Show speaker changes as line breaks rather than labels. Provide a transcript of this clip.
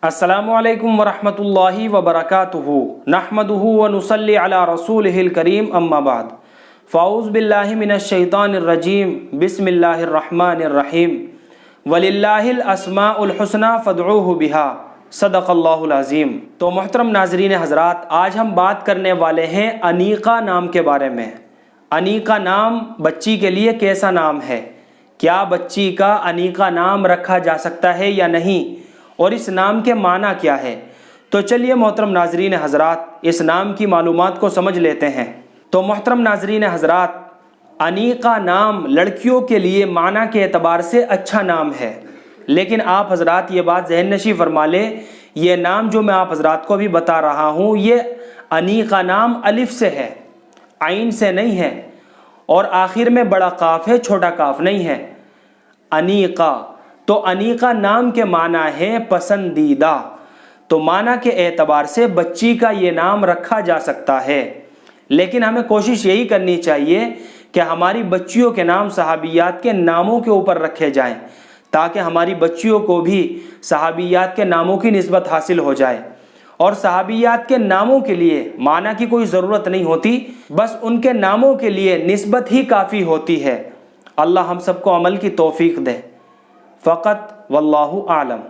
السلام علیکم ورحمۃ اللہ وبرکاتہ نحمدہ ونصلی علی رسولہ الکریم اما بعد فاعوذ باللہ من الشیطان الرجیم بسم اللہ الرحمن الرحیم وللہ الاسماء الحسنی فادعوہ بہا صدق اللہ العظیم۔ تو محترم ناظرین حضرات، آج ہم بات کرنے والے ہیں انیقہ نام کے بارے میں۔ انیقہ نام بچی کے لیے کیسا نام ہے؟ کیا بچی کا انیقہ نام رکھا جا سکتا ہے یا نہیں؟ اور اس نام کے معنی کیا ہے؟ تو چلیے محترم ناظرین حضرات، اس نام کی معلومات کو سمجھ لیتے ہیں۔ تو محترم ناظرین حضرات، انیقہ نام لڑکیوں کے لیے معنی کے اعتبار سے اچھا نام ہے، لیکن آپ حضرات یہ بات ذہن نشین فرما لیں، یہ نام جو میں آپ حضرات کو بھی بتا رہا ہوں، یہ انیقہ نام الف سے ہے، عین سے نہیں ہے، اور آخر میں بڑا قاف ہے، چھوٹا قاف نہیں ہے۔ انیقہ، تو انیقہ نام کے معنی ہے پسندیدہ، تو معنی کے اعتبار سے بچی کا یہ نام رکھا جا سکتا ہے، لیکن ہمیں کوشش یہی کرنی چاہیے کہ ہماری بچیوں کے نام صحابیات کے ناموں کے اوپر رکھے جائیں، تاکہ ہماری بچیوں کو بھی صحابیات کے ناموں کی نسبت حاصل ہو جائے۔ اور صحابیات کے ناموں کے لیے معنی کی کوئی ضرورت نہیں ہوتی، بس ان کے ناموں کے لیے نسبت ہی کافی ہوتی ہے۔ اللہ ہم سب کو عمل کی توفیق دے۔ فقط واللہ اعلم۔